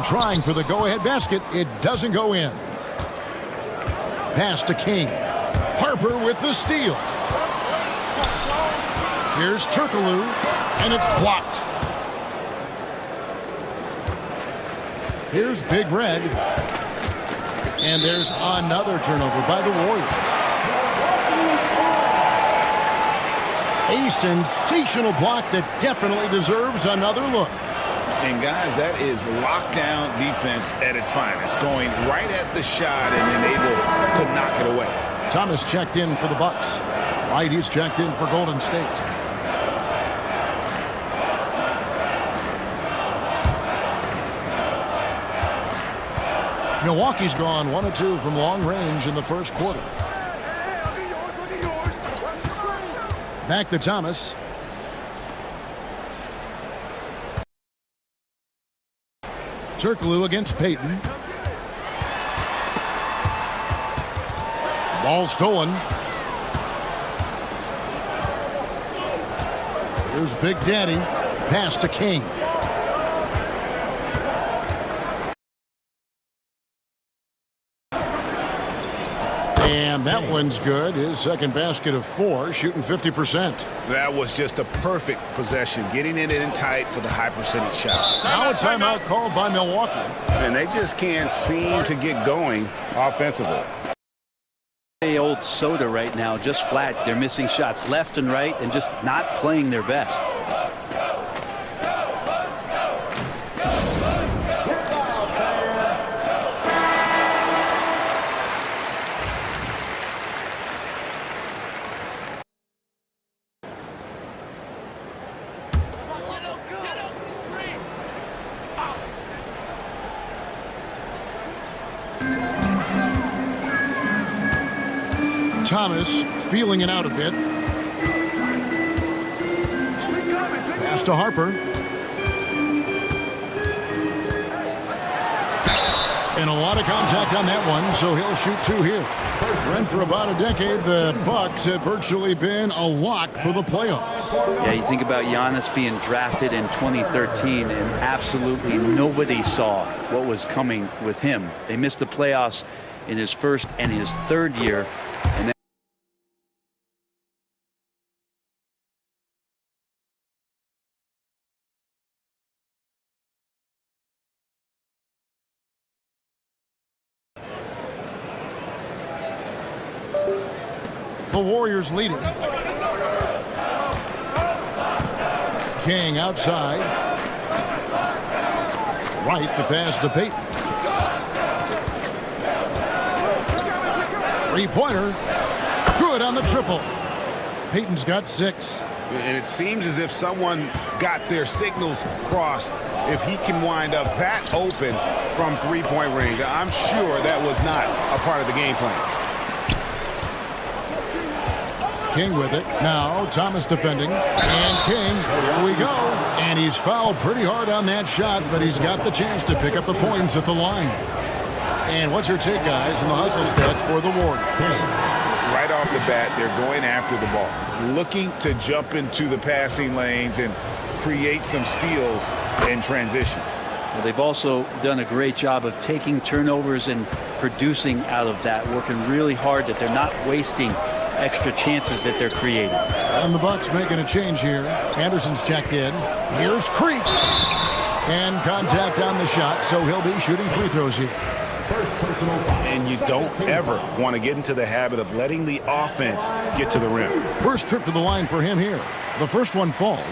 trying for the go-ahead basket. It doesn't go in. Pass to King. Harper with the steal. Here's Turkoglu, and it's blocked. Here's Big Red. And there's another turnover by the Warriors. A sensational block that definitely deserves another look. And guys, that is lockdown defense at its finest, going right at the shot and then able to knock it away. Thomas checked in for the Bucks. Whitey's checked in for Golden State. Milwaukee's gone 1 of 2 from long range in the first quarter. Back to Thomas. Turkoglu against Payton. Ball stolen. Here's Big Daddy. Pass to King. And that one's good. His second basket of 4, shooting 50%. That was just a perfect possession, getting it in tight for the high percentage shot. Now a timeout called by Milwaukee. And they just can't seem to get going offensively. Old soda right now, just flat. They're missing shots left and right and just not playing their best. Thomas feeling it out a bit. Pass to Harper. And a lot of contact on that one, so he'll shoot 2 here. And for about a decade, the Bucks have virtually been a lock for the playoffs. Yeah, you think about Giannis being drafted in 2013, and absolutely nobody saw what was coming with him. They missed the playoffs in his first and his third year. And the Warriors leading. King outside. Right, the pass to Payton. Three-pointer. Good on the triple. Payton's got 6. And it seems as if someone got their signals crossed. If he can wind up that open from three-point range, I'm sure that was not a part of the game plan. King with it. Now Thomas defending. And King, here we go. And he's fouled pretty hard on that shot, but he's got the chance to pick up the points at the line. And what's your take, guys, in the hustle stats for the Warriors? Right off the bat, they're going after the ball, looking to jump into the passing lanes and create some steals in transition. well, they've also done a great job of taking turnovers and producing out of that, working really hard that they're not wasting extra chances that they're creating. And the Bucks making a change here. Anderson's checked in. Here's Creek. And contact on the shot, so he'll be shooting free throws here. And you don't ever want to get into the habit of letting the offense get to the rim. First trip to the line for him here. The first one falls.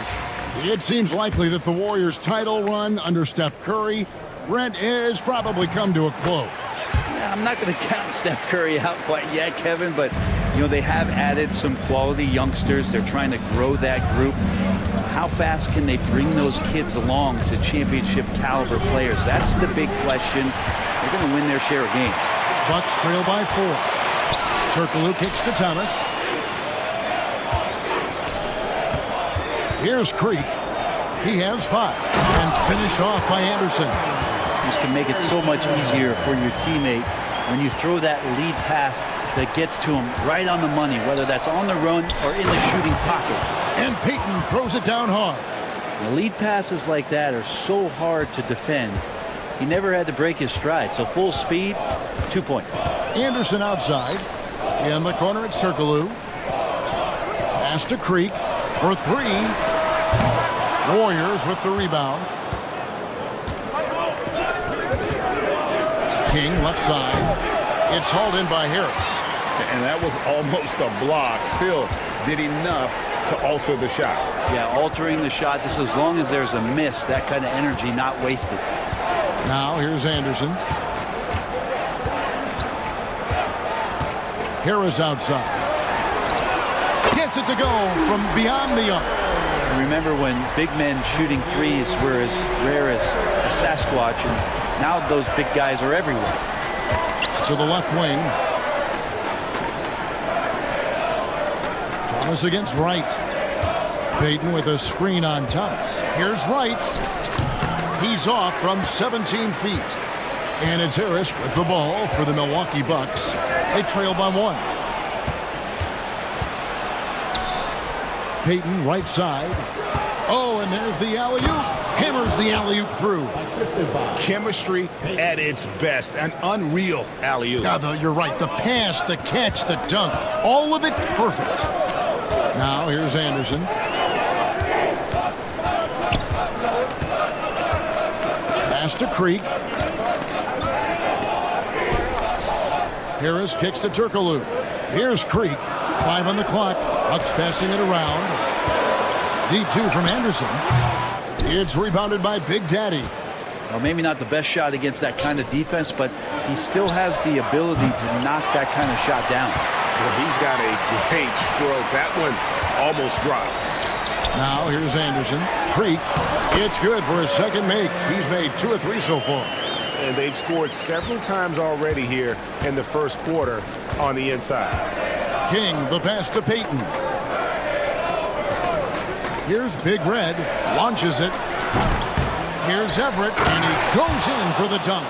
It seems likely that the Warriors' title run under Steph Curry, Brent, has probably come to a close. I'm not going to count Steph Curry out quite yet, Kevin, but you know, they have added some quality youngsters. They're trying to grow that group. How fast can they bring those kids along to championship caliber players? That's the big question. They're going to win their share of games. Bucks trail by 4. Turkoglu kicks to Thomas. Here's Creek. He has 5. And finished off by Anderson. This can make it so much easier for your teammate when you throw that lead pass that gets to him right on the money, whether that's on the run or in the shooting pocket. And Payton throws it down hard. The lead passes like that are so hard to defend. he never had to break his stride. So full speed, 2 points. Anderson outside. In the corner, it's Turkoglu. Pass to Creek for 3. Warriors with the rebound. King left side. It's hauled in by Harris. And that was almost a block. Still did enough to alter the shot. Yeah, altering the shot just as long as there's a miss, that kind of energy not wasted. Now here's Anderson. Harris outside. Gets it to go from beyond the arc. Remember when big men shooting threes were as rare as a Sasquatch, and now those big guys are everywhere. To the left wing. Thomas against Wright. Payton with a screen on Thomas. Here's Wright. He's off from 17 feet. And it's Harris with the ball for the Milwaukee Bucks. They trail by 1. Payton right side. Oh, and there's the alley-oop. Hammers the alley-oop through. Chemistry at its best. An unreal alley-oop. Yeah, you're right. The pass, the catch, the dunk. All of it perfect. Now here's Anderson. Pass to Creek. Harris kicks to Turkoglu. Here's Creek. 5 on the clock. Bucks passing it around. D2 from Anderson. It's rebounded by Big Daddy. Well, maybe not the best shot against that kind of defense, but he still has the ability to knock that kind of shot down. Well, he's got a great stroke. That one almost dropped. Now here's Anderson. Creek. It's good for his second make. He's made 2 of 3 so far. And they've scored several times already here in the first quarter on the inside. King, the pass to Payton. Here's Big Red. Launches it. Here's Everett, and he goes in for the dunk.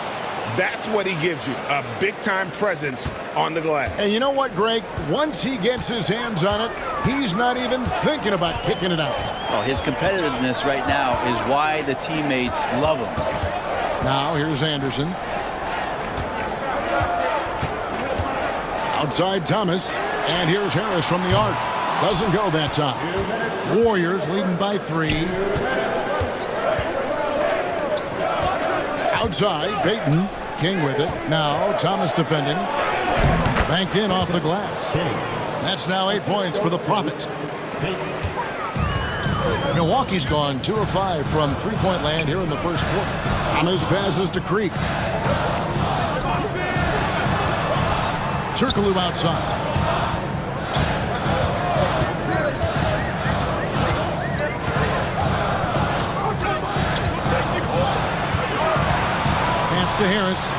That's what he gives you, a big-time presence on the glass. And you know what, Greg? Once he gets his hands on it, he's not even thinking about kicking it out. Well, his competitiveness right now is why the teammates love him. Now here's Anderson. Outside Thomas. And here's Harris from the arc. Doesn't go that time. Warriors leading by 3. Outside, Payton. King with it. Now Thomas defending. Banked in off the glass. That's now 8 points for the Prophet. Milwaukee's gone 2 of 5 from three-point land here in the first quarter. Thomas passes to Creek. Turkoglu outside. Pass to Harris.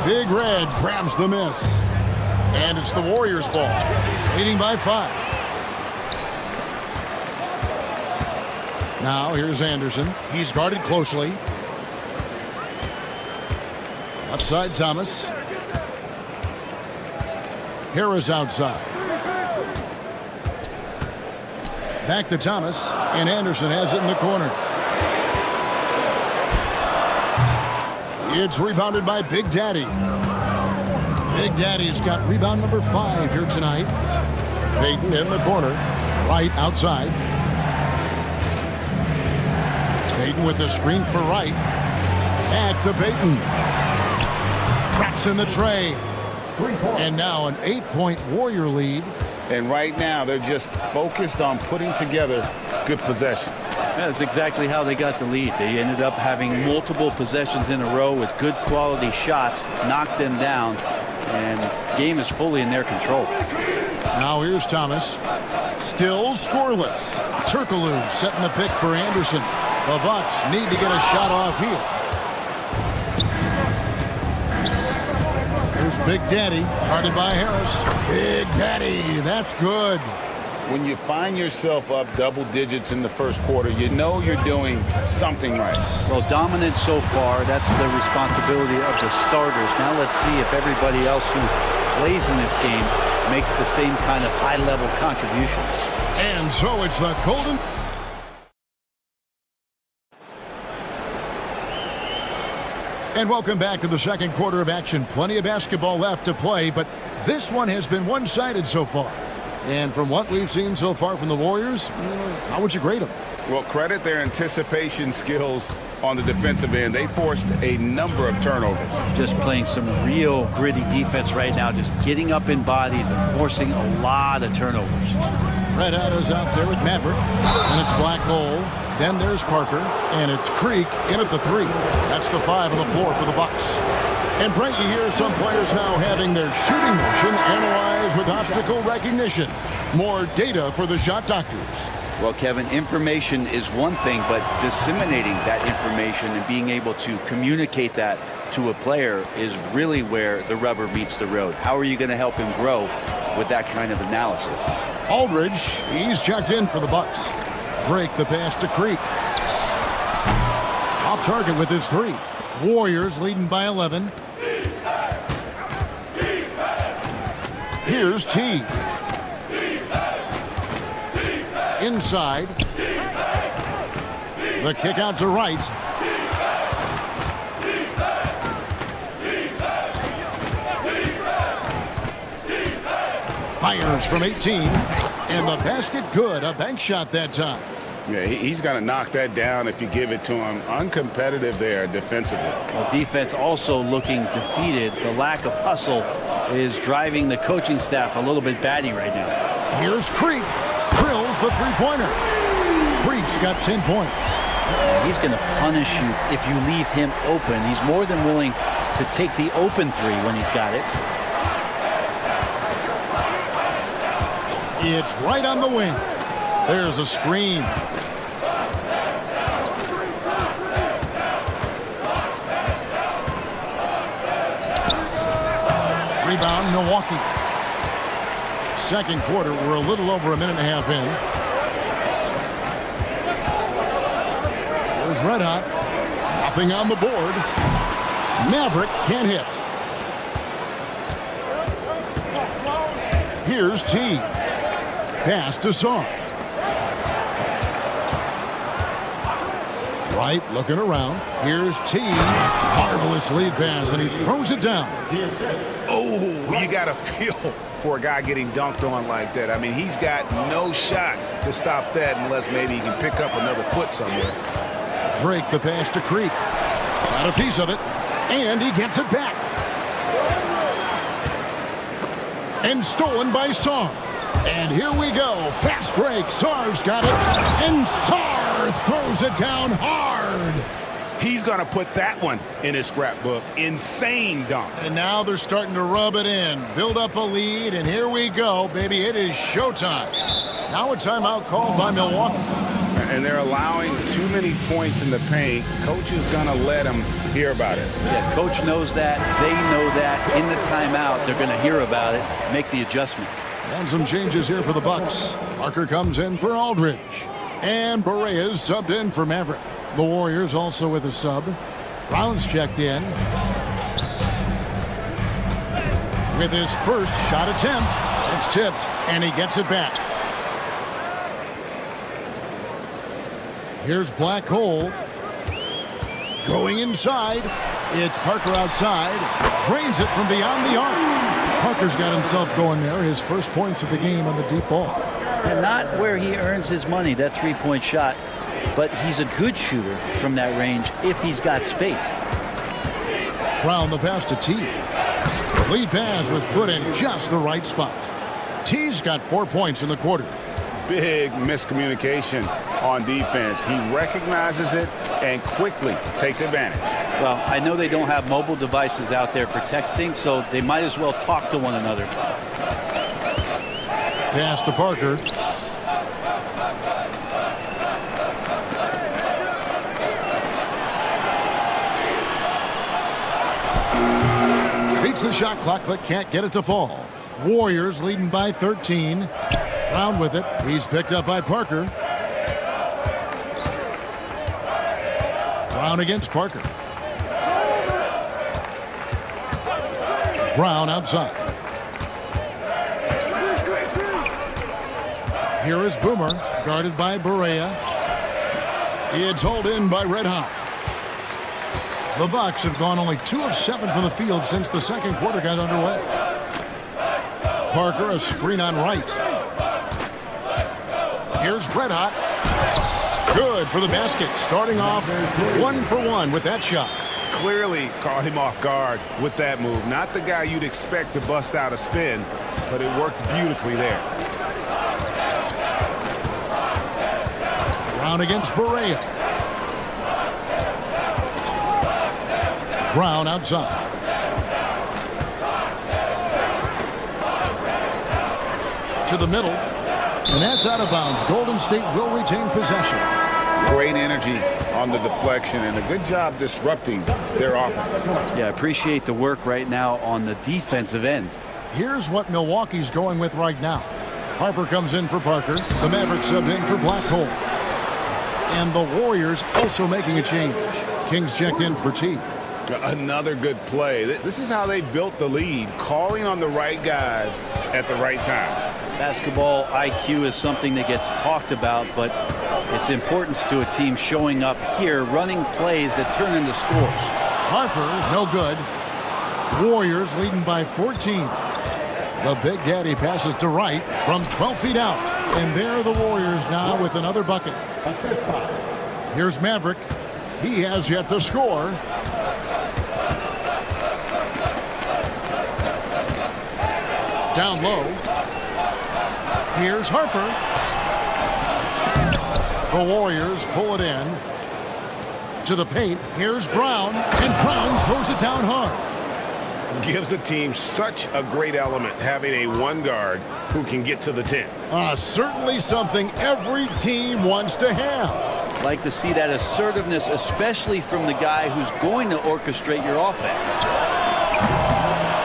Big Red grabs the miss. And it's the Warriors' ball. Leading by 5. Now here's Anderson. He's guarded closely. Left side Thomas. Harris outside. Back to Thomas. And Anderson has it in the corner. It's rebounded by Big Daddy. Big Daddy's got rebound number 5 here tonight. Payton in the corner. Right outside. Payton with a screen for Wright. Back to Payton. Traps in the tray. And now an 8-point Warrior lead. And right now they're just focused on putting together good possessions. That's exactly how they got the lead. They ended up having multiple possessions in a row with good quality shots, knocked them down, and the game is fully in their control. Now here's Thomas. Still scoreless. Turkoglu setting the pick for Anderson. The Bucks need to get a shot off here. Here's Big Daddy, guarded by Harris. Big Daddy, that's good. When you find yourself up double digits in the first quarter, you know you're doing something right. Well, dominant so far, that's the responsibility of the starters. Now let's see if everybody else who plays in this game makes the same kind of high-level contributions. And so it's the Golden... And welcome back to the second quarter of action. Plenty of basketball left to play, but this one has been one-sided so far. And from what we've seen so far from the Warriors, how would you grade them? Well, credit their anticipation skills on the defensive end. They forced a number of turnovers. Just playing some real gritty defense right now, just getting up in bodies and forcing a lot of turnovers. Red Otto's out there with Maverick, and it's Black Hole. Then there's Parker, and it's Creek in at the 3. That's the 5 on the floor for the Bucks. And Brent, you hear some players now having their shooting motion analyzed with optical recognition. More data for the shot doctors. Well, Kevin, information is one thing, but disseminating that information and being able to communicate that to a player is really where the rubber meets the road. How are you going to help him grow with that kind of analysis? Aldridge, he's checked in for the Bucks. Drake the pass to Creek. Off target with his 3. Warriors leading by 11. Here's T. Inside. The kick out to Wright. Fires from 18. And the basket good. A bank shot that time. Yeah, he's going to knock that down if you give it to him. Uncompetitive there defensively. Well, defense also looking defeated. The lack of hustle is driving the coaching staff a little bit batty right now. Here's Creek. Drills the three-pointer. Creek's got 10 points. He's going to punish you if you leave him open. He's more than willing to take the open 3 when he's got it. It's right on the wing. There's a screen. Rebound, Milwaukee. Second quarter, we're a little over a minute and a half in. There's Red Hot. Nothing on the board. Maverick can't hit. Here's T. Pass to Song. Right, looking around. Here's T. Marvelous lead pass, and he throws it down. Oh, you got to feel for a guy getting dunked on like that. I mean, he's got no shot to stop that unless maybe he can pick up another foot somewhere. Drake the pass to Creek. Got a piece of it, and he gets it back. And stolen by Song. And here we go. Fast break. Sarr's got it. And Sarr throws it down hard. He's going to put that one in his scrapbook. Insane dunk. And now they're starting to rub it in. Build up a lead. And here we go, baby. It is showtime. Now a timeout called by Milwaukee. And they're allowing too many points in the paint. Coach is going to let them hear about it. Yeah, coach knows that. They know that. In the timeout, they're going to hear about it, make the adjustment. And some changes here for the Bucks. Parker comes in for Aldridge. And Berea's subbed in for Maverick. The Warriors also with a sub. Brown's checked in. With his first shot attempt. It's tipped, and he gets it back. Here's Black Hole. Going inside. It's Parker outside. Drains it from beyond the arc. Parker's got himself going there. His first points of the game on the deep ball. And not where he earns his money, that three-point shot. But he's a good shooter from that range if he's got space. Brown the pass to T. The lead pass was put in just the right spot. T's got 4 points in the quarter. Big miscommunication on defense. He recognizes it and quickly takes advantage. Well, I know they don't have mobile devices out there for texting, so they might as well talk to one another. Pass to Parker. Beats the shot clock, but can't get it to fall. Warriors leading by 13. Brown with it. He's picked up by Parker. Brown against Parker. Brown outside. Here is Boomer, guarded by Berea. It's hauled in by Red Hot. The Bucks have gone only 2 of 7 from the field since the second quarter got underway. Parker, a screen on right. Here's Red Hot. Good for the basket. Starting off 1 for 1 with that shot. Clearly caught him off guard with that move. Not the guy you'd expect to bust out a spin, but it worked beautifully there. Brown against Barea. Brown outside. To the middle. And that's out of bounds. Golden State will retain possession. Great energy on the deflection and a good job disrupting their offense. Yeah, appreciate the work right now on the defensive end. Here's what Milwaukee's going with right now. Harper comes in for Parker. The Mavericks subbed in for Blackhole. And the Warriors also making a change. Kings checked in for T. Another good play. This is how they built the lead, calling on the right guys at the right time. Basketball IQ is something that gets talked about, but its importance to a team showing up here, running plays that turn into scores. Harper, no good. Warriors leading by 14. The Big Daddy passes to Wright from 12 feet out. And there are the Warriors now with another bucket. Here's Maverick. He has yet to score. Down low. Here's Harper. The Warriors pull it in. To the paint. Here's Brown. And Brown throws it down hard. Gives the team such a great element having a one guard who can get to the 10. Certainly something every team wants to have. Like to see that assertiveness, especially from the guy who's going to orchestrate your offense.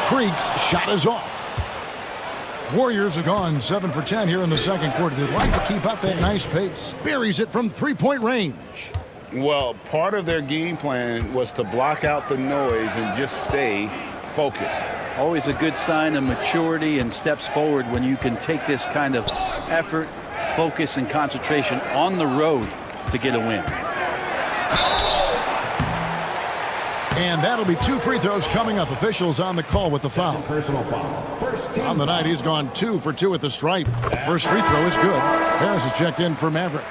Creek's shot is off. Warriors are gone 7 for 10 here in the second quarter. They'd like to keep up that nice pace. Buries it from three-point range. Well, part of their game plan was to block out the noise and just stay focused. Always a good sign of maturity and steps forward when you can take this kind of effort, focus, and concentration on the road to get a win. And that'll be 2 free throws coming up. Officials on the call with the foul. Personal foul. On the night, he's gone 2 for 2 at the stripe. First free throw is good. Harris is checked in for Maverick.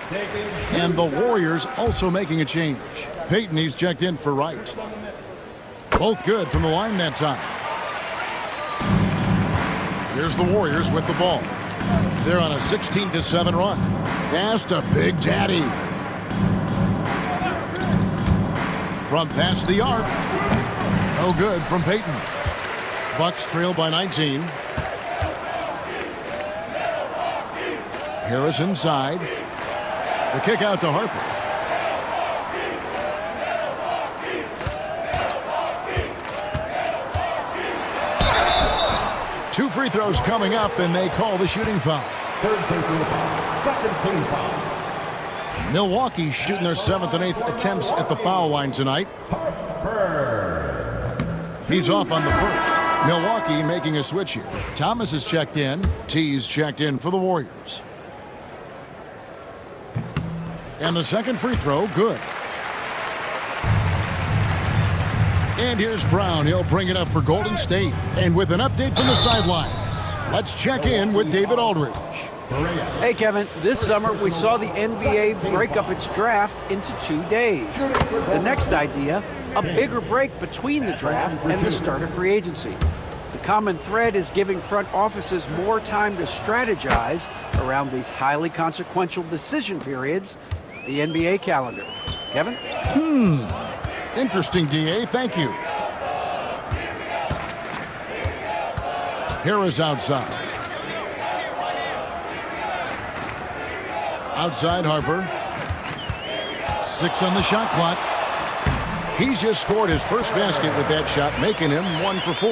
And the Warriors also making a change. Payton, he's checked in for Wright. Both good from the line that time. Here's the Warriors with the ball. They're on a 16-7 run. Pass to Big Daddy. From past the arc. No good from Payton. Bucks trail by 19. Harris inside. The kick out to Harper. Two free throws coming up, and they call the shooting foul. Third personal foul. Second team foul. Milwaukee shooting their 7th and 8th attempts at the foul line tonight. He's off on the first. Milwaukee making a switch here. Thomas is checked in. T's checked in for the Warriors. And the second free throw, good. And here's Brown. He'll bring it up for Golden State. And with an update from the sidelines, let's check in with David Aldridge. Hey, Kevin. This summer, we saw the NBA break up its draft into 2 days. The next idea, a bigger break between the draft and the start of free agency. The common thread is giving front offices more time to strategize around these highly consequential decision periods, the NBA calendar. Kevin? Interesting, DA. Thank you. Here is outside. Outside Harper. 6 on the shot clock. He's just scored his first basket with that shot, making him 1 for 4.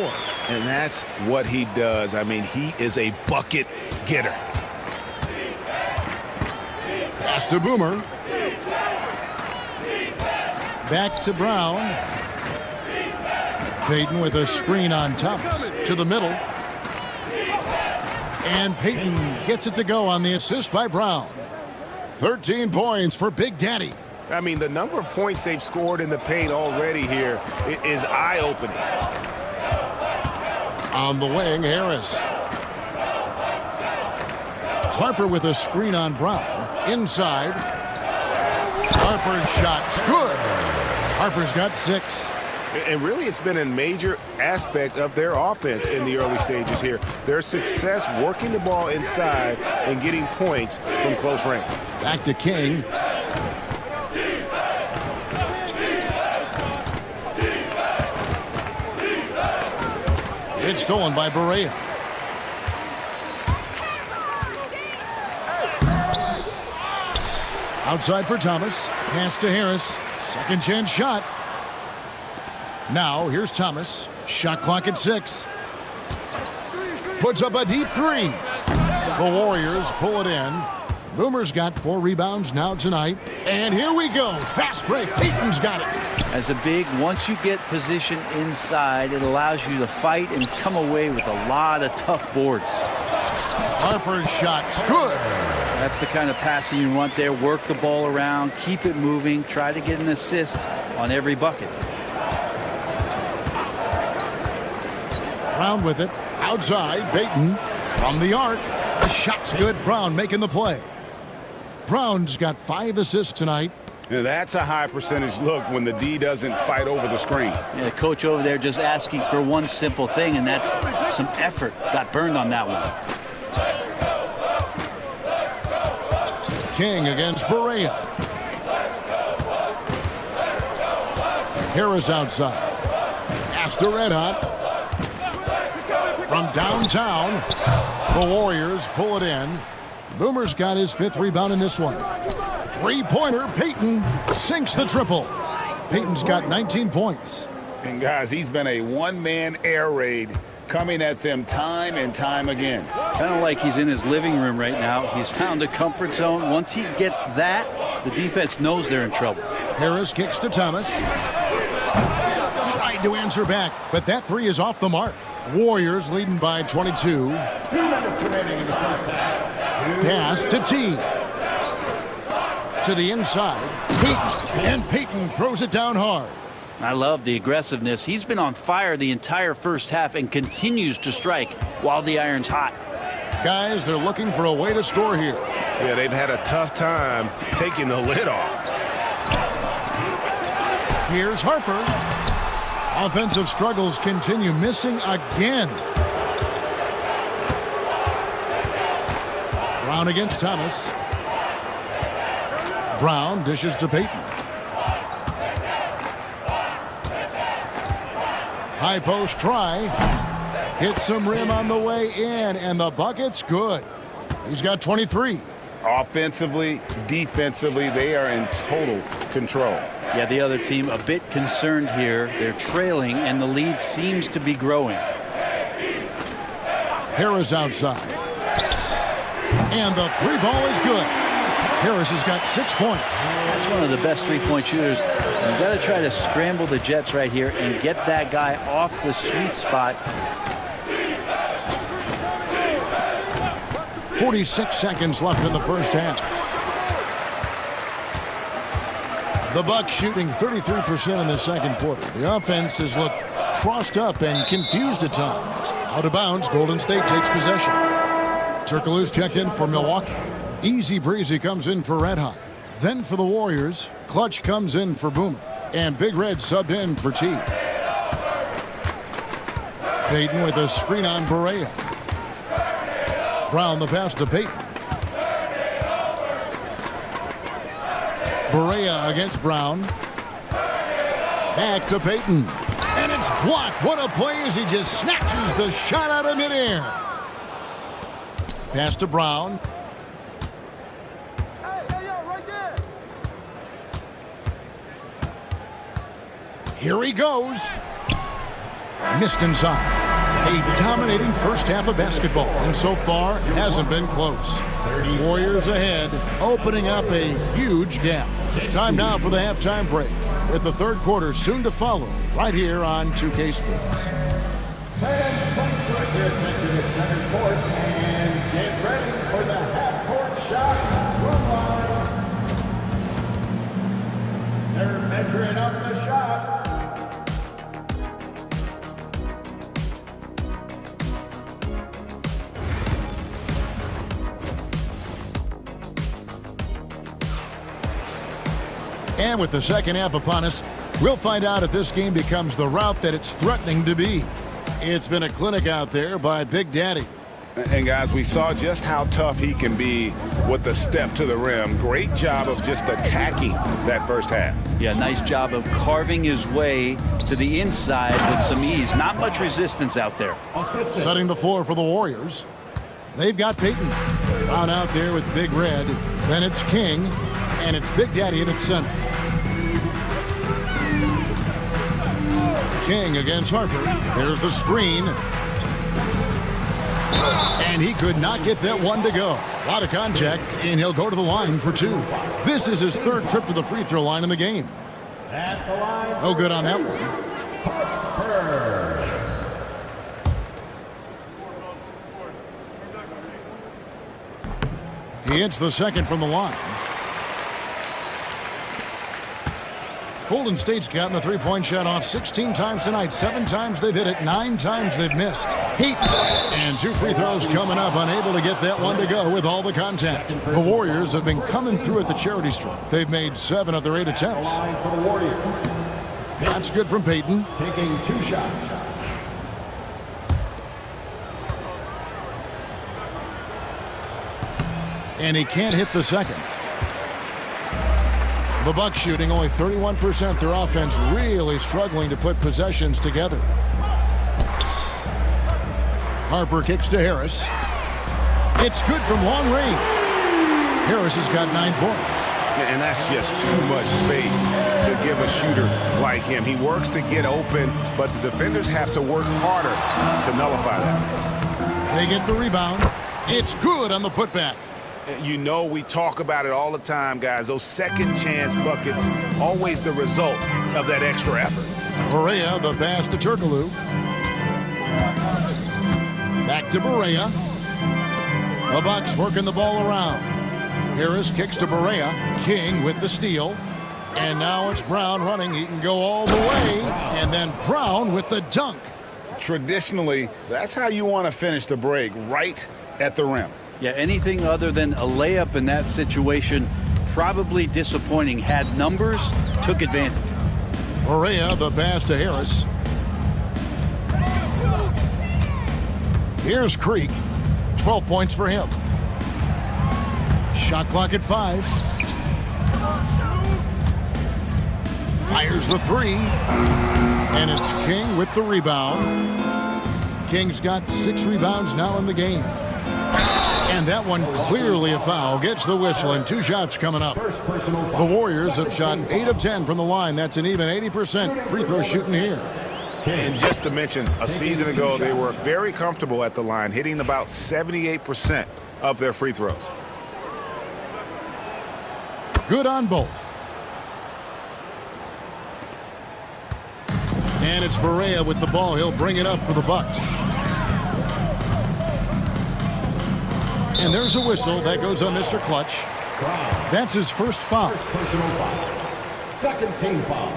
And that's what he does. I mean, he is a bucket getter. Pass to Boomer. Back to Brown. Payton with a screen on Thomas. To the middle. And Payton gets it to go on the assist by Brown. 13 points for Big Daddy. I mean, the number of points they've scored in the paint already here is eye-opening. On the wing, Harris. Harper with a screen on Brown. Inside. Harper's shot's good. Harper's got 6. And really, it's been a major aspect of their offense in the early stages here. Their success working the ball inside and getting points from close range. Back to King. It's stolen by Barea. Outside for Thomas. Pass to Harris. Second chance shot. Now here's Thomas. Shot clock at 6. Puts up a deep 3. The Warriors pull it in. Boomer's got 4 rebounds now tonight. And here we go. Fast break. Payton's got it. As a big, once you get position inside, it allows you to fight and come away with a lot of tough boards. Harper's shot's good. That's the kind of passing you want there. Work the ball around, keep it moving, try to get an assist on every bucket. Brown with it. Outside. Payton from the arc. The shot's good. Brown making the play. Brown's got 5 assists tonight. Now, that's a high percentage look when the D doesn't fight over the screen. Yeah, the coach over there just asking for one simple thing, and that's some effort. Got burned on that one. King against Barea. Harris outside. Pass to Red Hot. From downtown, the Warriors pull it in. Boomer's got his 5th rebound in this one. 3-pointer, Payton sinks the triple. Payton's got 19 points. And guys, he's been a one-man air raid coming at them time and time again. Kind of like he's in his living room right now. He's found a comfort zone. Once he gets that, the defense knows they're in trouble. Harris kicks to Thomas. Tried to answer back, but that 3 is off the mark. Warriors leading by 22. 2 minutes remaining in the first half. Pass to T. To the inside. Payton. And Payton throws it down hard. I love the aggressiveness. He's been on fire the entire first half and continues to strike while the iron's hot. Guys, they're looking for a way to score here. Yeah, they've had a tough time taking the lid off. Here's Harper. Offensive struggles continue, missing again. Brown against Thomas. Brown dishes to Payton. High post try. Hits some rim on the way in, and the bucket's good. He's got 23. Offensively, defensively, they are in total control. Yeah, the other team a bit concerned here. They're trailing, and the lead seems to be growing. Harris outside. And the 3 ball is good. Harris has got 6 points. That's one of the best three-point shooters. You've got to try to scramble the Jets right here and get that guy off the sweet spot. 46 seconds left in the first half. The Bucks shooting 33% in the second quarter. The offense has looked crossed up and confused at times. Out of bounds, Golden State takes possession. Turkoglu's checked in for Milwaukee. Easy Breezy comes in for Red Hot. Then for the Warriors, Clutch comes in for Boomer. And Big Red subbed in for T. Payton with a screen on Barea. Brown the pass to Payton. Barea against Brown. Back to Payton. And it's blocked. What a play as he just snatches the shot out of midair. Pass to Brown. Here he goes. Missed inside. A dominating first half of basketball, and so far hasn't been close. Warriors ahead, opening up a huge gap. Time now for the halftime break, with the third quarter soon to follow, right here on 2K Sports. Fans, please direct your attention to center court and get ready for the half-court shot. They're measuring up the shot. And with the second half upon us, we'll find out if this game becomes the route that it's threatening to be. It's been a clinic out there by Big Daddy. And guys, we saw just how tough he can be with the step to the rim. Great job of just attacking that first half. Yeah, nice job of carving his way to the inside with some ease. Not much resistance out there. Setting the floor for the Warriors. They've got Peyton. Brown out there with Big Red. Then it's King. And it's Big Daddy in its center. King against Harper. There's the screen. And he could not get that one to go. A lot of contact, and he'll go to the line for two. This is his third trip to the free throw line in the game. At the line. No good on that one. He hits the second from the line. Golden State's gotten the three-point shot off 16 times tonight. 7 times they've hit it, 9 times they've missed. Heat. And 2 free throws coming up, unable to get that one to go with all the contact. The Warriors have been coming through at the charity stripe. They've made 7 of their 8 attempts. Line for the Warriors. That's good from Peyton. Taking 2 shots. And he can't hit the second. The Bucks shooting only 31%. Their offense really struggling to put possessions together. Harper kicks to Harris. It's good from long range. Harris has got 9 points. And that's just too much space to give a shooter like him. He works to get open, but the defenders have to work harder to nullify that. They get the rebound. It's good on the putback. You know, we talk about it all the time, guys. Those second chance buckets, always the result of that extra effort. Barea, the pass to Turkoglu. Back to Barea. The Bucks working the ball around. Harris kicks to Barea. King with the steal. And now it's Brown running. He can go all the way. And then Brown with the dunk. Traditionally, that's how you want to finish the break, right at the rim. Yeah, anything other than a layup in that situation, probably disappointing. Had numbers, took advantage. Barea, the pass to Harris. Here's Creek. 12 points for him. Shot clock at 5. Fires the 3. And it's King with the rebound. King's got 6 rebounds now in the game. And that one clearly a foul. Gets the whistle and 2 shots coming up. The Warriors have shot 8 of 10 from the line. That's an even 80% free throw shooting here. And just to mention, a season ago, they were very comfortable at the line, hitting about 78% of their free throws. Good on both. And it's Barea with the ball. He'll bring it up for the Bucks. And there's a whistle. That goes on Mr. Clutch. That's his first foul. First personal foul. Second team foul.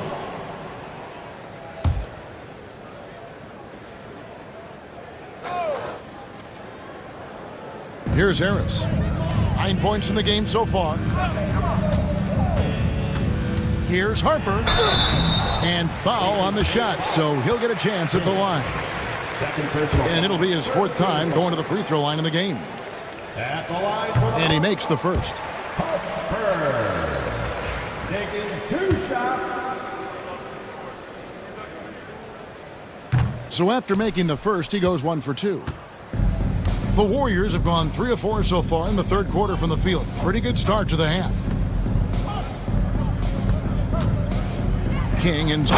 Here's Harris. 9 points in the game so far. Here's Harper. And foul on the shot, so he'll get a chance at the line. Second personal And it'll be his 4th time going to the free throw line in the game. at the line for And he makes the first. Harper. Taking 2 shots. So after making the first, he goes 1 for 2. The Warriors have gone 3 of 4 so far in the third quarter from the field. Pretty good start to the half. King and...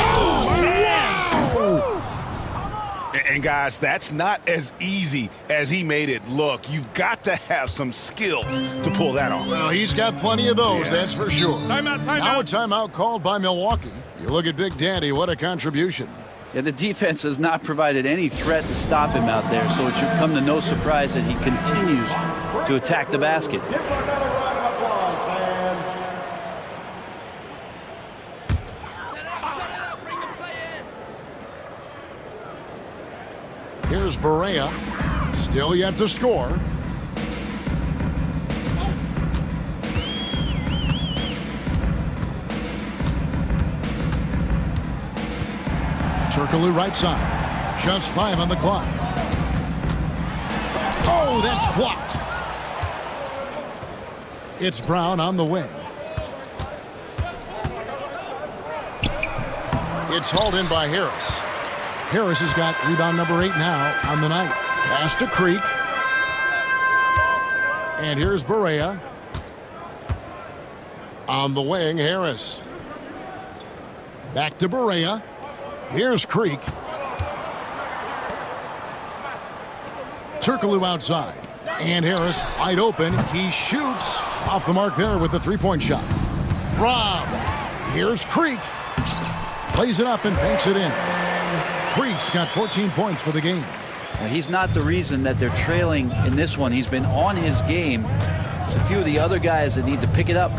And guys, that's not as easy as he made it look. You've got to have some skills to pull that off. Well, he's got plenty of those, Yeah. that's for sure. Timeout, Now a timeout called by Milwaukee. You look at Big Daddy, what a contribution. Yeah, the defense has not provided any threat to stop him out there, so it should come to no surprise that he continues to attack the basket. Give another round of applause, fans. Here's Berea. Still yet to score. Turkoglu right side. Just 5 on the clock. Oh, that's blocked. It's Brown on the wing. It's hauled in by Harris. Harris has got rebound number 8 now on the night. Pass to Creek. And here's Berea. On the wing, Harris. Back to Berea. Here's Creek. Turkoglu outside. And Harris wide open. He shoots off the mark there with the three-point shot. Rob. Here's Creek. Plays it up and banks it in. Creek's got 14 points for the game. Well, he's not the reason that they're trailing in this one. He's been on his game. It's a few of the other guys that need to pick it up.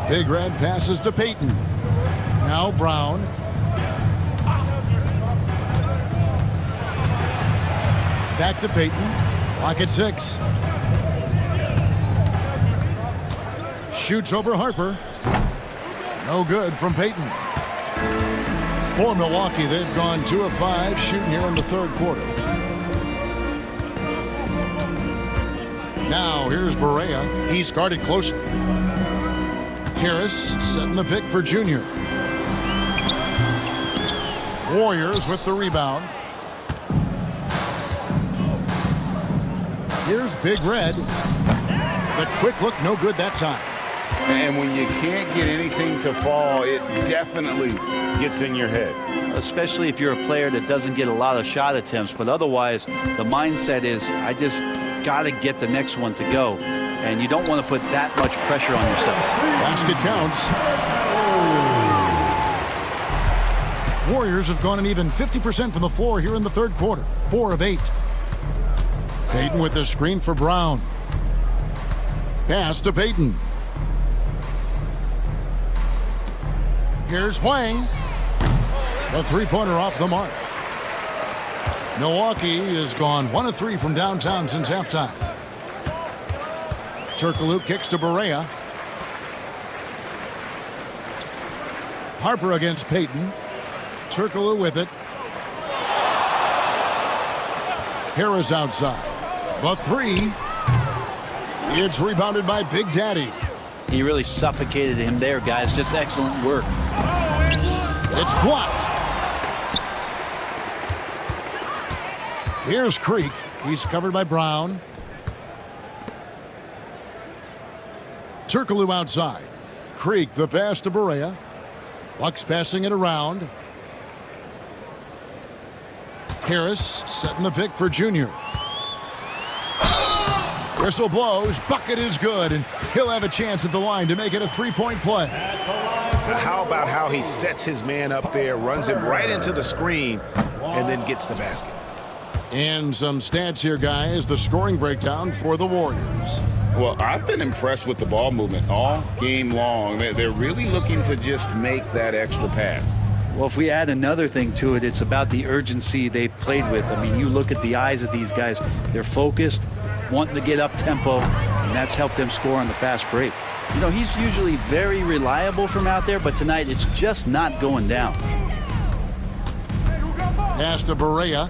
Big Red passes to Payton. Now Brown. Back to Payton. Clock at 6. Shoots over Harper. No good from Payton. For Milwaukee, they've gone 2 of 5 shooting here in the third quarter. Now here's Berea. He's guarded closely. Harris setting the pick for Junior. Warriors with the rebound. Here's Big Red. The quick look, no good that time. And when you can't get anything to fall, it definitely gets in your head. Especially if you're a player that doesn't get a lot of shot attempts. But otherwise, the mindset is, I just got to get the next one to go. And you don't want to put that much pressure on yourself. Basket counts. Warriors have gone an even 50% from the floor here in the third quarter. 4 of 8. Payton with the screen for Brown. Pass to Payton. Here's Hwang. The three-pointer off the mark. Milwaukee has gone 1 of 3 from downtown since halftime. Turkoglu kicks to Berea. Harper against Payton. Turkoglu with it. Harris outside. The 3. It's rebounded by Big Daddy. He really suffocated him there, guys. Just excellent work. It's blocked. Here's Creek. He's covered by Brown. Turkoglu outside. Creek, the pass to Berea. Bucks passing it around. Harris setting the pick for Junior. Whistle blows. Bucket is good, and he'll have a chance at the line to make it a three-point play. How about how he sets his man up there, runs him right into the screen, and then gets the basket. And some stats here, guys. The scoring breakdown for the Warriors. Well, I've been impressed with the ball movement all game long. They're really looking to just make that extra pass. Well, if we add another thing to it, it's about the urgency they've played with. I mean, you look at the eyes of these guys. They're focused, wanting to get up tempo, and that's helped them score on the fast break. You know, he's usually very reliable from out there, but tonight it's just not going down. Pass to Berea.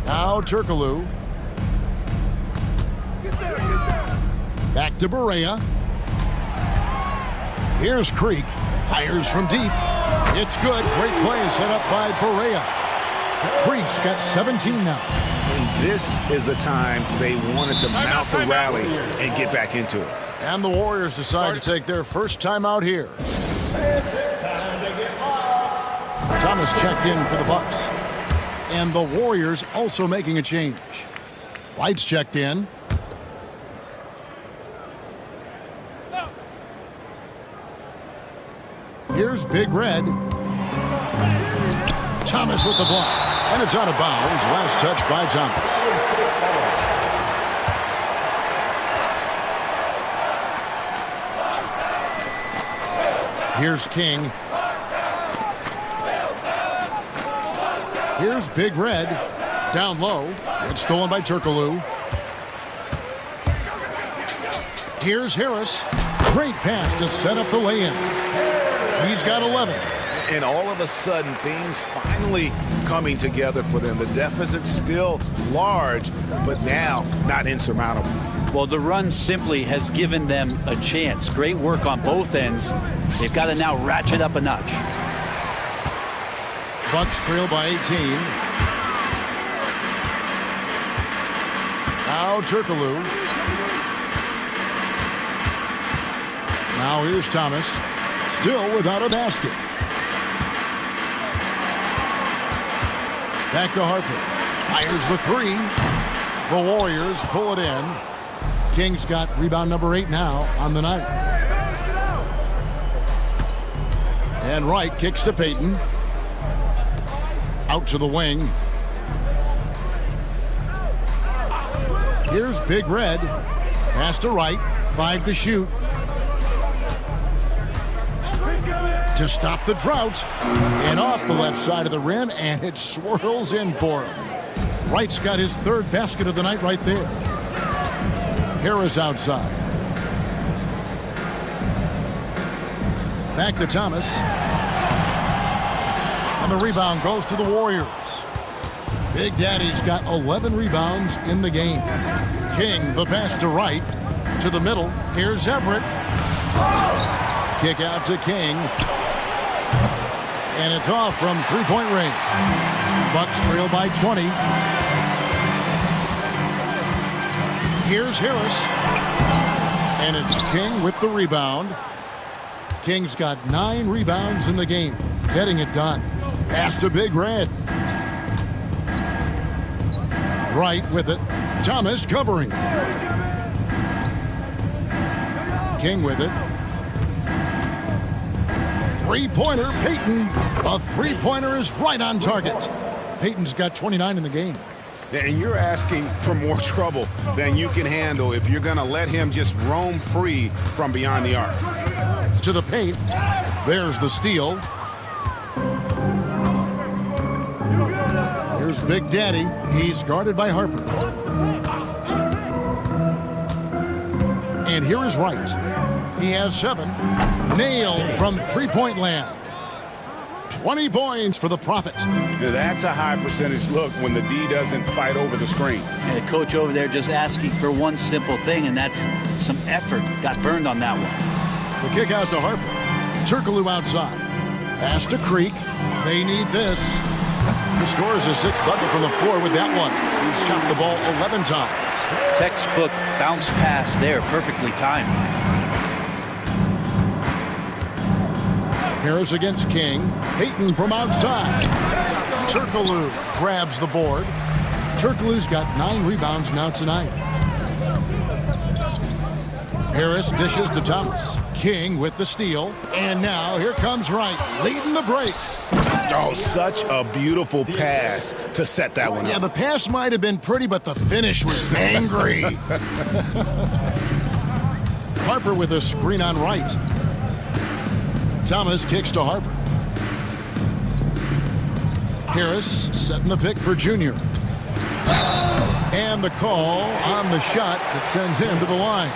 Now Turkoglu. Back to Berea. Here's Creek. Fires from deep. It's good. Great play set up by Berea. Creek's got 17 now. And this is the time they wanted to mount the rally and get back into it. And the Warriors decide to take their first time out here. Thomas checked in for the Bucks. And the Warriors also making a change. White's checked in. Here's Big Red. Thomas with the block. And it's out of bounds. Last touch by Thomas. Here's King. Here's Big Red. Down low. It's stolen by Turkoglu. Here's Harris. Great pass to set up the lay-in. He's got 11. And all of a sudden, things finally coming together for them. The deficit's still large, but now not insurmountable. Well, the run simply has given them a chance. Great work on both ends. They've got to now ratchet up a notch. Bucks trail by 18. Now Turkoglu. Now here's Thomas. Still without a basket. Back to Harper. Fires the three. The Warriors pull it in. King's got rebound number 8 now on the night. And Wright kicks to Payton. Out to the wing. Here's Big Red. Pass to Wright. 5 to shoot. To stop the drought. And off the left side of the rim, and it swirls in for him. Wright's got his 3rd basket of the night right there. Harris outside. Back to Thomas. And the rebound goes to the Warriors. Big Daddy's got 11 rebounds in the game. King, the pass to Wright. To the middle. Here's Everett. Kick out to King. And it's off from three-point range. Bucks trail by 20. Here's Harris. And it's King with the rebound. King's got 9 rebounds in the game. Getting it done. Pass to Big Red. Wright with it. Thomas covering. King with it. Three-pointer, Payton. A three-pointer is right on target. Payton's got 29 in the game. And you're asking for more trouble than you can handle if you're going to let him just roam free from beyond the arc. To the paint. There's the steal. Here's Big Daddy. He's guarded by Harper. And here is Wright. He has 7. Nailed from three-point land. 20 points for the Prophet. That's a high percentage look when the D doesn't fight over the screen. And the coach over there just asking for one simple thing, and that's some effort. Got burned on that one. The kick out to Harper. Turkoglu outside. Pass to Creek. They need this. He scores a 6th bucket from the floor with that one. He's shot the ball 11 times. Textbook bounce pass there, perfectly timed. Harris against King. Payton from outside. Turkoglu grabs the board. Turkoglu's got 9 rebounds now tonight. Harris dishes to Thomas. King with the steal. And now here comes Wright, leading the break. Oh, such a beautiful pass to set that one up. Yeah, the pass might have been pretty, but the finish was angry. Harper with a screen on Wright. Thomas kicks to Harper. Harris setting the pick for Junior. And the call on the shot that sends him to the line.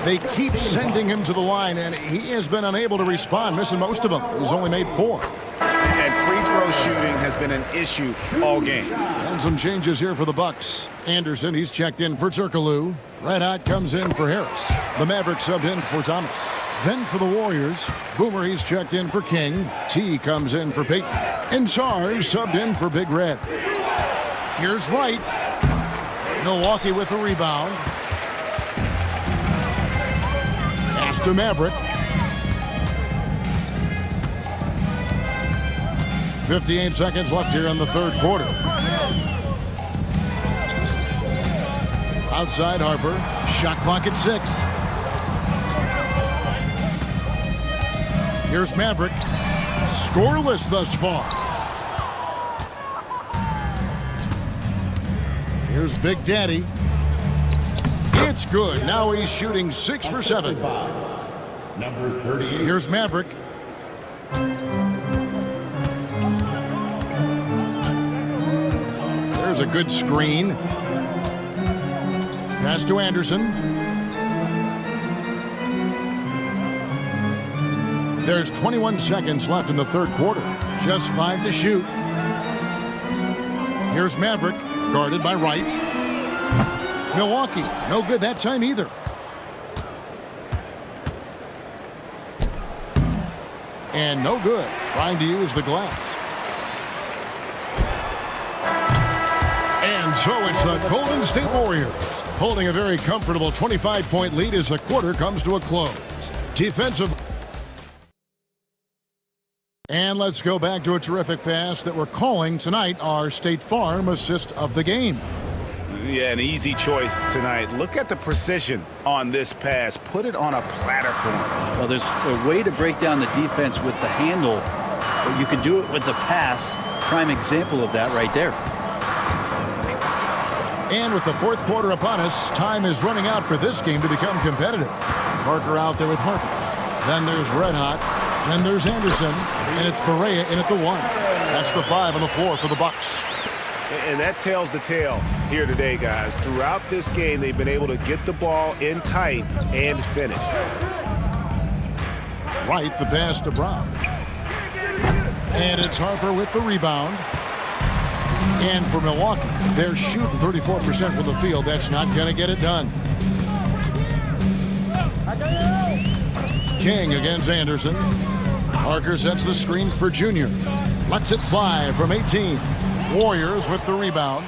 They keep sending him to the line, and he has been unable to respond, missing most of them. He's only made 4. And free throw shooting has been an issue all game. And some changes here for the Bucks. Anderson, he's checked in for Turkoglu. Red Hot comes in for Harris. The Mavericks subbed in for Thomas. Then for the Warriors, Boomer, he's checked in for King. T comes in for Payton. And Charge subbed in for Big Red. Here's Wright. Milwaukee with the rebound. Pass to Maverick. 58 seconds left here in the 3rd quarter. Outside Harper. Shot clock at 6. Here's Maverick. Scoreless thus far. Here's Big Daddy. It's good. Now he's shooting 6 for 7. Number 38. Here's Maverick. Here's a good screen. Pass to Anderson. There's 21 seconds left in the third quarter. Just 5 to shoot. Here's Maverick, guarded by Wright. Milwaukee, no good that time either. And no good, trying to use the glass. And so it's the Golden State Warriors holding a very comfortable 25-point lead as the quarter comes to a close. Defensive. And let's go back to a terrific pass that we're calling tonight our State Farm assist of the game. Yeah, an easy choice tonight. Look at the precision on this pass. Put it on a platter for him. Well, there's a way to break down the defense with the handle, but you can do it with the pass. Prime example of that right there. And with the fourth quarter upon us, time is running out for this game to become competitive. Parker out there with Harper. Then there's Red Hot. Then there's Anderson. And it's Berea in at the 1. That's the 5 on the floor for the Bucks. And that tells the tale here today, guys. Throughout this game, they've been able to get the ball in tight and finish. Right, the pass to Brown. And it's Harper with the rebound. And for Milwaukee, they're shooting 34% from the field. That's not going to get it done. King against Anderson. Parker sets the screen for Junior. Lets it fly from 18. Warriors with the rebound.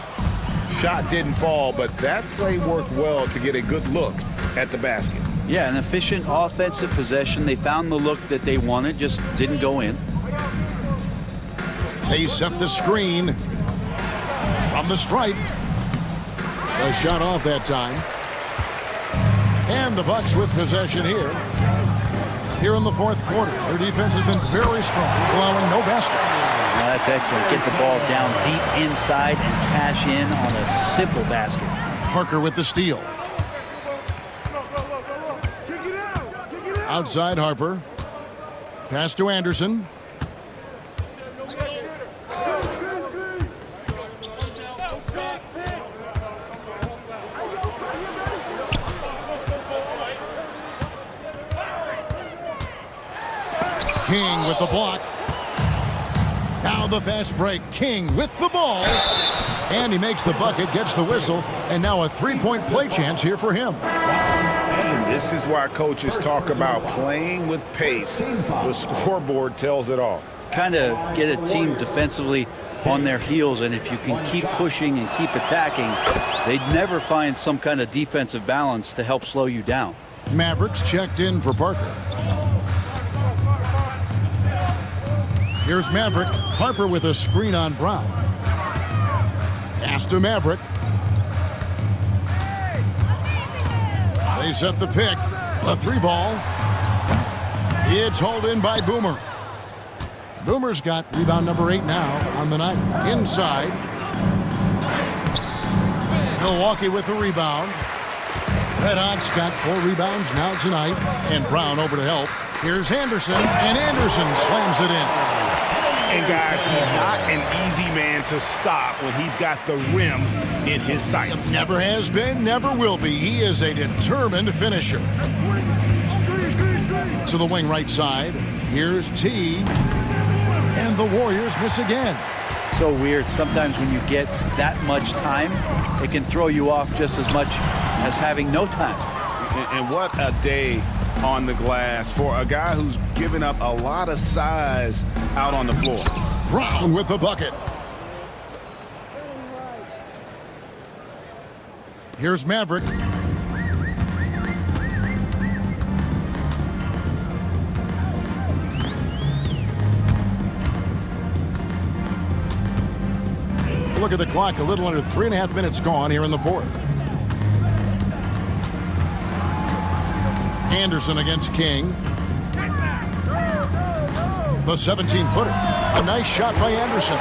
Shot didn't fall, but that play worked well to get a good look at the basket. Yeah, an efficient offensive possession. They found the look that they wanted, just didn't go in. They set the screen from the stripe. A shot off that time. And the Bucks with possession here. Here in the fourth quarter, their defense has been very strong, allowing no baskets. Now that's excellent. Get the ball down deep inside and cash in on a simple basket. Parker with the steal. Outside Harper. Pass to Anderson. King with the block. Now the fast break. King with the ball. And he makes the bucket, gets the whistle, and now a three-point play chance here for him. And this is why coaches talk about playing with pace. The scoreboard tells it all. Kind of get a team defensively on their heels, and if you can keep pushing and keep attacking, they'd never find some kind of defensive balance to help slow you down. Mavericks checked in for Parker. Here's Maverick. Harper with a screen on Brown. Pass to Maverick. They set the pick. The 3-ball. It's hauled in by Boomer. Boomer's got rebound number 8 now on the night. Inside. Milwaukee with the rebound. Red Hot's got 4 rebounds now tonight. And Brown over to help. Here's Anderson. And Anderson slams it in. And guys, he's not an easy man to stop when he's got the rim in his sights. Never has been, never will be. He is a determined finisher. To the wing right side. Here's T. And the Warriors miss again. So weird. Sometimes when you get that much time, it can throw you off just as much as having no time. And what a day on the glass for a guy who's given up a lot of size out on the floor. Brown with the bucket. Here's Maverick. Look at the clock, a little under 3.5 minutes gone here in the fourth. Anderson against King. The 17-footer. A nice shot by Anderson.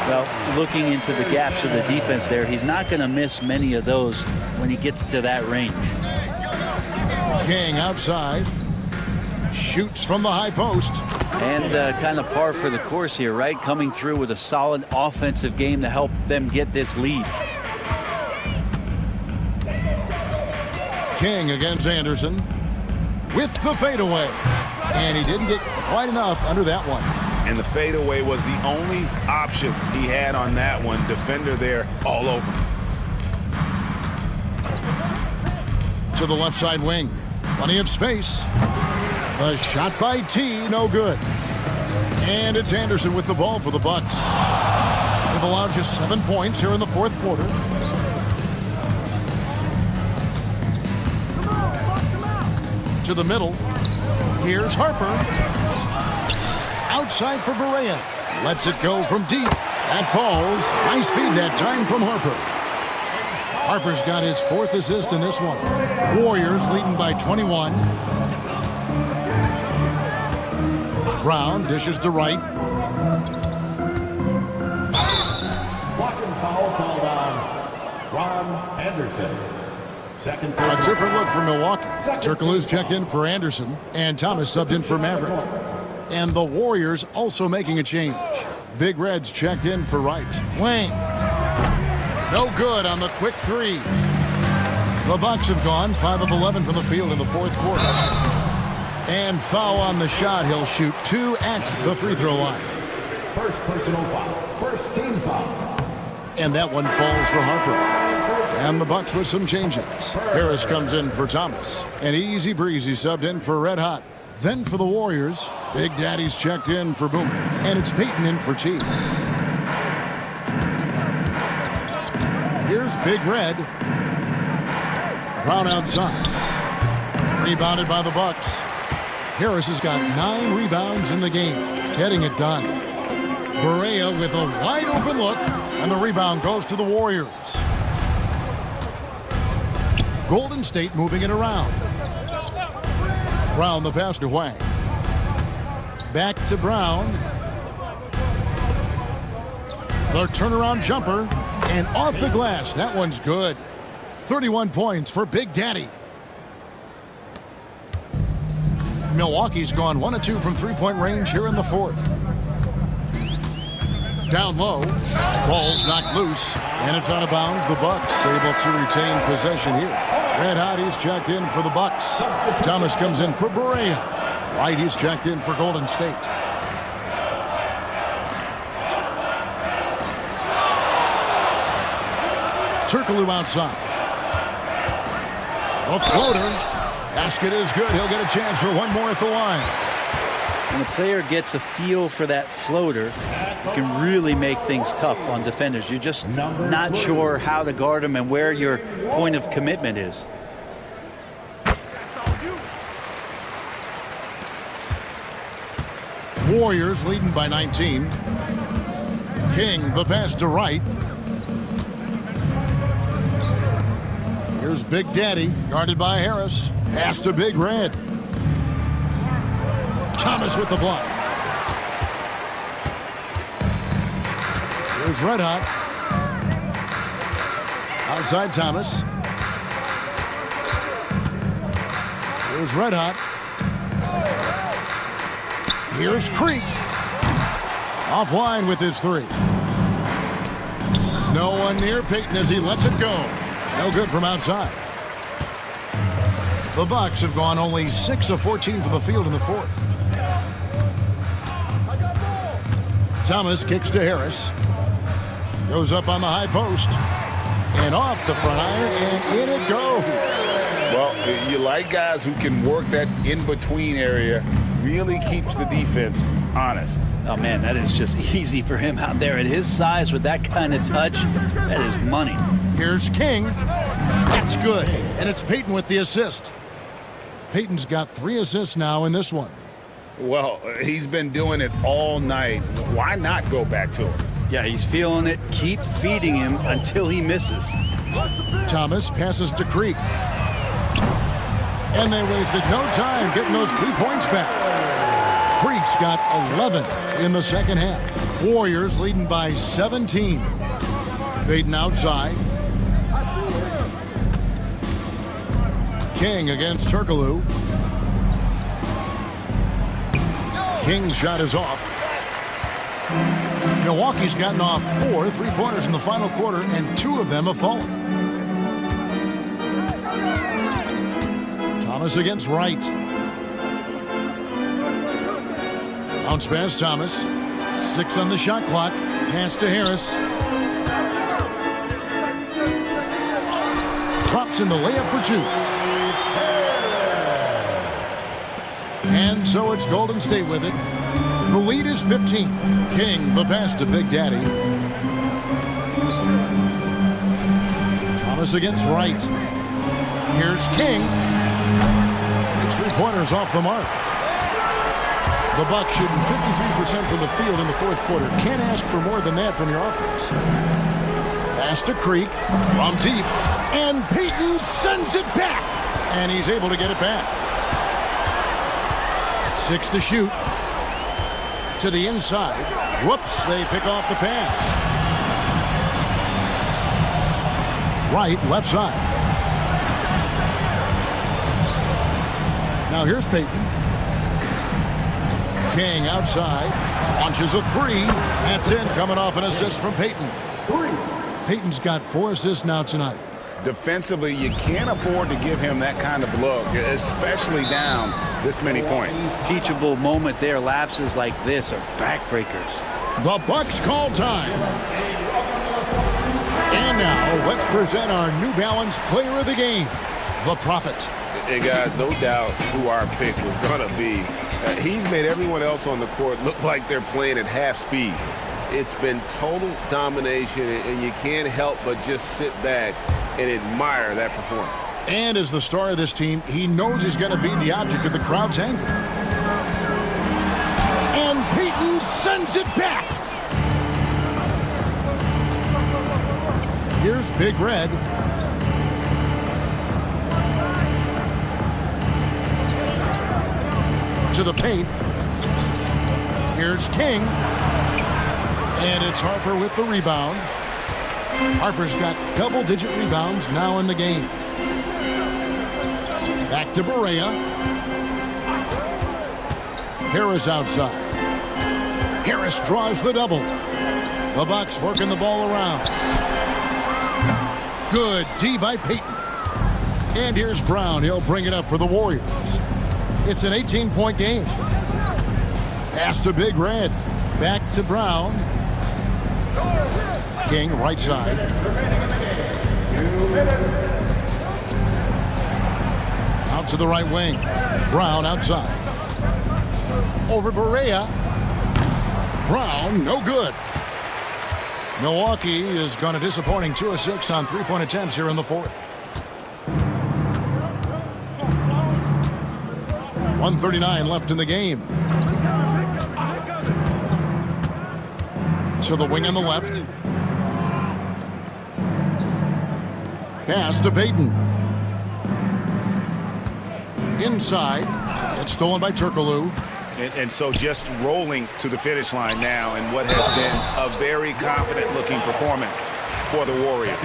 Well, looking into the gaps of the defense there, he's not going to miss many of those when he gets to that range. King outside. Shoots from the high post. And kind of par for the course here, right? Coming through with a solid offensive game to help them get this lead. King against Anderson with the fadeaway. And he didn't get quite enough under that one. And the fadeaway was the only option he had on that one. Defender there all over. To the left side wing. Plenty of space. The shot by T, no good. And it's Anderson with the ball for the Bucks. They've allowed just 7 points here in the fourth quarter. To the middle. Here's Harper. Outside for Berea. Lets it go from deep. That falls. Nice feed that time from Harper. Harper's got his 4th assist in this one. Warriors leading by 21. Brown dishes to Wright. Blocking foul called on Ron Anderson. Second A personal. different look for Milwaukee. Turkoglu's checked in for Anderson, and Thomas subbed in for Maverick. And the Warriors also making a change. Big Red's checked in for Wright. Wang. No good on the quick three. The Bucks have gone 5 of 11 from the field in the fourth quarter. And foul on the shot. He'll shoot 2 at the free throw line. First personal foul. First team foul. And that one falls for Harper. And the Bucks with some changes. Harris comes in for Thomas. And easy breezy subbed in for Red Hot. Then for the Warriors, Big Daddy's checked in for Boomer. And it's Peyton in for T. Here's Big Red. Brown outside. Rebounded by the Bucks. Harris has got 9 rebounds in the game. Getting it done. Berea with a wide open look. And the rebound goes to the Warriors. Golden State moving it around. Brown the pass to Wang. Back to Brown. The turnaround jumper. And off the glass. That one's good. 31 points for Big Daddy. Milwaukee's gone 1 of 2 from three-point range here in the fourth. Down low. Ball's knocked loose. And it's out of bounds. The Bucks able to retain possession here. Red Hot, he's checked in for the Bucks. Thomas comes in for Berea. White, he's checked in for Golden State. Turkoglu outside. A floater. Basket is good. He'll get a chance for one more at the line. When a player gets a feel for that floater, it can really make things tough on defenders. You're just not sure how to guard them and where your point of commitment is. Warriors leading by 19. King, the pass to Wright. Here's Big Daddy, guarded by Harris. Pass to Big Red. Thomas with the block. Here's Red Hot. Outside Thomas. Here's Red Hot. Here's Creek. Offline with his 3. No one near Peyton as he lets it go. No good from outside. The Bucks have gone only 6 of 14 from the field in the fourth. Thomas kicks to Harris. Goes up on the high post. And off the front iron, and in it goes. Well, you like guys who can work that in-between area. Really keeps the defense honest. Oh, man, that is just easy for him out there. At his size, with that kind of touch, that is money. Here's King. That's good. And it's Peyton with the assist. Peyton's got 3 assists now in this one. Well, he's been doing it all night. Why not go back to him? Yeah, he's feeling it. Keep feeding him until he misses. Thomas passes to Creek. And they wasted no time getting those 3 points back. Creek's got 11 in the second half. Warriors leading by 17. Peyton outside. King against Turkoglu. King's shot is off. Milwaukee's gotten off 4 3-pointers in the final quarter, and 2 of them have fallen. Thomas against Wright. Bounce pass, Thomas. 6 on the shot clock. Pass to Harris. Drops in the layup for 2. And so it's Golden State with it. The lead is 15. King, the pass to Big Daddy. Thomas against Wright. Here's King. His 3-pointers off the mark. The Bucks shooting 53% from the field in the fourth quarter. Can't ask for more than that from your offense. Pass to Creek from deep. And Payton sends it back. And he's able to get it back. 6 to shoot. To the inside. Whoops, they pick off the pass. Right, left side. Now here's Payton. King outside. Launches a 3. That's in, coming off an assist from Payton. Payton's got 4 assists now tonight. Defensively, you can't afford to give him that kind of look, especially down this many points. Teachable moment there. Lapses like this are backbreakers. The Bucks call time. And now, let's present our New Balance player of the game, the Prophet. Hey, guys, no doubt who our pick was going to be. He's made everyone else on the court look like they're playing at half speed. It's been total domination, and you can't help but just sit back and admire that performance. And as the star of this team, he knows he's going to be the object of the crowd's anger. And Payton sends it back. Here's Big Red. To the paint. Here's King. And it's Harper with the rebound. Harper's got double-digit rebounds now in the game. Back to Barea. Harris outside. Harris draws the double. The Bucks working the ball around. Good D by Payton. And here's Brown. He'll bring it up for the Warriors. It's an 18-point game. Pass to Big Red. Back to Brown. King, right side. Out to the right wing. Brown outside. Over Barea. Brown, no good. Milwaukee is going to disappointing 2 of 6 on 3-point attempts here in the fourth. 1:39 left in the game. To the wing on the left. Pass to Payton. Inside. It's stolen by Turkoglu. And so just rolling to the finish line now in what has been a very confident-looking performance for the Warriors.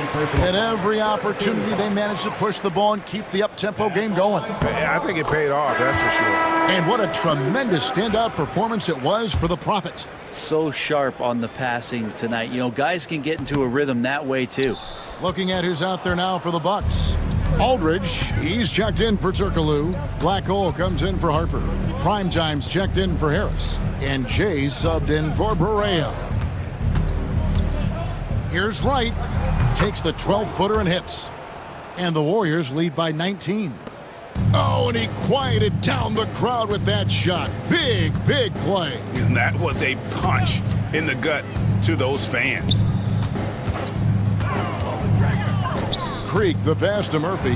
At every opportunity, they managed to push the ball and keep the up-tempo game going. I think it paid off, that's for sure. And what a tremendous standout performance it was for the Prophet. So sharp on the passing tonight. You know, guys can get into a rhythm that way, too. Looking at who's out there now for the Bucks. Aldridge, he's checked in for Turkoglu. Black Hole comes in for Harper. Primetime's checked in for Harris. And Jay's subbed in for Barea. Here's Wright. Takes the 12-footer and hits. And the Warriors lead by 19. Oh, and he quieted down the crowd with that shot. Big, big play. And that was a punch in the gut to those fans. Creek, the pass to Murphy.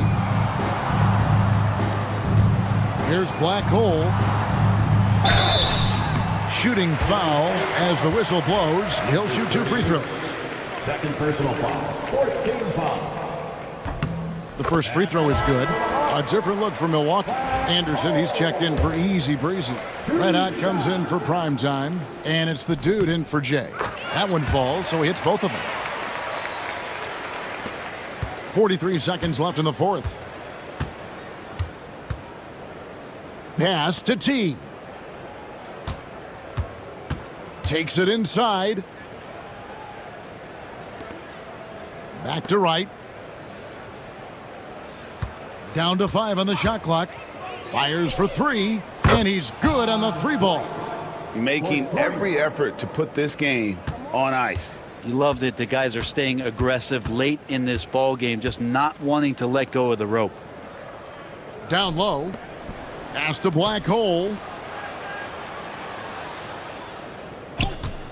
Here's Black Hole. Shooting foul as the whistle blows. He'll shoot 2 free throws. Second personal foul. 4th team foul. The first free throw is good. A different look for Milwaukee. Anderson, he's checked in for Easy Breezy. Red Hot comes in for Primetime. And it's the dude in for Jay. That one falls, so he hits both of them. 43 seconds left in the fourth. Pass to T. Takes it inside. Back to right. Down to 5 on the shot clock. Fires for 3, and he's good on the 3 ball. Making every effort to put this game on ice. You loved it. The guys are staying aggressive late in this ball game, just not wanting to let go of the rope. Down low. Pass to Black Hole.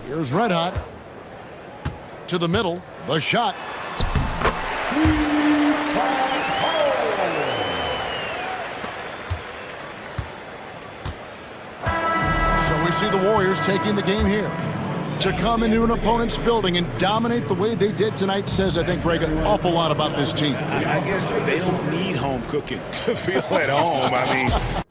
Here's Red Hot. To the middle. The shot. So we see the Warriors taking the game here. To come into an opponent's building and dominate the way they did tonight says, I think, Greg, an awful lot about this team. I guess they don't need home cooking to feel at home. I mean,